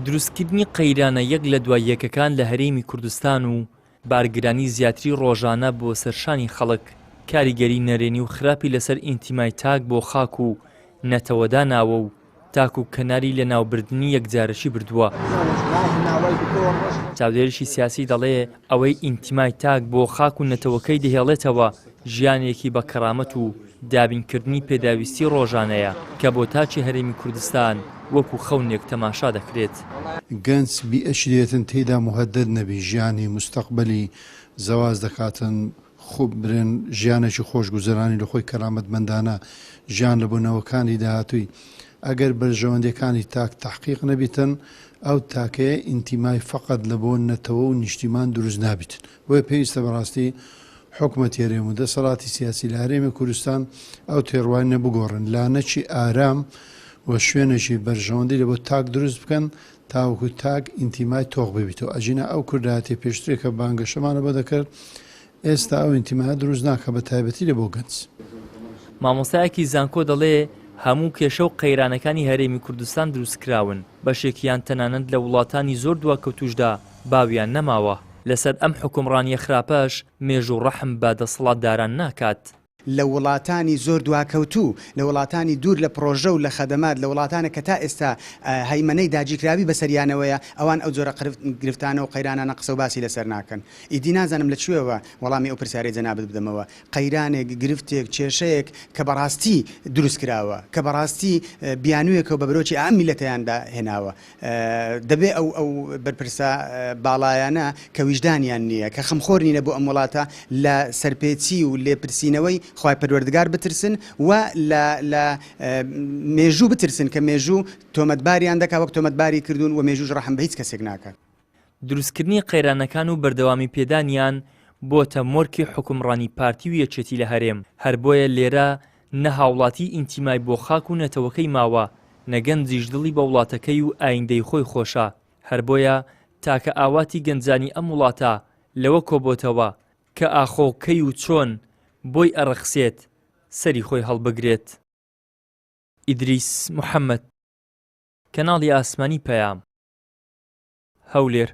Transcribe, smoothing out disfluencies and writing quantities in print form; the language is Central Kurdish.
دروستکردنی قەیرانە یەک لە دوای یەکەکان لە هەرێمی کوردستان و بارگرانی زیاتری ڕۆژانە بۆ سەرشانی خەڵک کاریگەری نەرێنی و خراپی لەسەر ئینتیمای تاک بۆ خاک و نەتەوەدا ناوە و تاک و کەناری لە ناوبردنی یەکجارەشی بردووە. چاودێریشی سیاسی دەڵێ ئەوەی ئینتیمای تاک بۆ خاک و نەتەوەکەی دەهێڵێتەوە ژیانێکی بە کەرامەت و دابینکردنی پێداویستی ڕۆژانەیە کە بۆ تاچی هەرێمی کوردستان وەکو خەونێک تەماشا دەکرێت. گەنج بیئەشرێتن تێدا مهدد نەبی ژیانی مستەقبەلی زەواز دەکاتن خوب برن ژیانێکی خۆشگوزەرانی لە خۆی کەرامەتمەندانە ژیان لە بوونەوەکانی داهاتووی ئەگەر بەرژەوەندەکانی تاک تحقیق نەبیتن ئەو تاکەیە ئینتیمای فقط لە بۆ نەتەوە و نیشتیمان دروست نابیتن. بۆیە پێویستە بەڕاستی حکومەتی هەرێم و دەسەڵاتی سیاسی لە هەرێمی کوردستان ئەو تێڕوانینە بگۆڕن لانەکی ئارام و شوێنێکی بەرژەوەندی لە بۆ تاک دروست بکەن تاوەکو تاک ئینتیمای تۆق ببیتەوە. ئەژینە ئەو کوردایەتی پێشترێکە بانگەشەمانە بۆ دەکرد ئێستا ئەو ئینتیمایە دروست ناکە بە تایبەتی لە بۆ گەنج. مامۆستایەکی زانکۆ دەڵێ هەموو کێشە و قەیرانەکانی هەرێمی کوردستان دروستکراون بەشێکیان تەنانەت لە وڵاتانی زۆر دواکەوتوشدا باویان نەماوە. لەسەر ئەم حکومڕانیە خراپەش مێژ و ڕەحم بە دەسەڵاتداران ناکات. لە وڵاتانی زۆر دواکەوتوو لە وڵاتانی دوور لە پرۆژە و لە خەدەمات لە وڵاتانە کە تا ئێستا هەیمەنەی داگیرکراوی بەسەریانەوەیە ئەوان ئەو جۆرە گرفتانە و قەیرانانە قسە و باسی لەسەر ناکەن. ئیدی نازانم لە کوێوە وەڵامی ئەو پرسیارەی جەنابەت بدەمەوە. قەیرانێک گرفتێک کێشەیەک کە بەڕاستی دروست کراوە کە بەڕاستی بیانوویەکە و بە برۆکی ئەم میلەتەیاندا هێناوە دەبێ ئەو بەرپرسە باڵایانە کە ویژدانیان نییە کە خەمخۆر نینە بۆ ئەم وڵاتە لە سەرپێچی و لێپرسینەوەی خوای پەروەردگار بترسن و لە مێژوو بترسن کە مێژوو تۆمەتباریان دەکا وەک تۆمەتباری کردوون و مێژووش ڕەحم بە هیچ کەسێک ناکات. دروستکردنی قەیرانەکان و بەردەوامی پێدانیان بۆتە مۆرکی حکومڕانی پارتی و یەکێتی لە هەرێم. هەر بۆیە لێرە نە هاوڵاتی ئینتیمای بۆ خاک و نەتەوەکەی ماوە نەگەنجیش دڵی بە وڵاتەکەی و ئایندەی خۆی خۆشە. هەر بۆیە تاکە ئاواتی گەنجانی ئەم وڵاتە لەوە کۆبۆتەوە کە ئاخۆکەی و چۆن بۆی ئەڕەخسێت سەری خۆی هەڵبگرێت. ئیدریس محەممەد، کەناڵی ئاسمانی پەیام، هەولێر.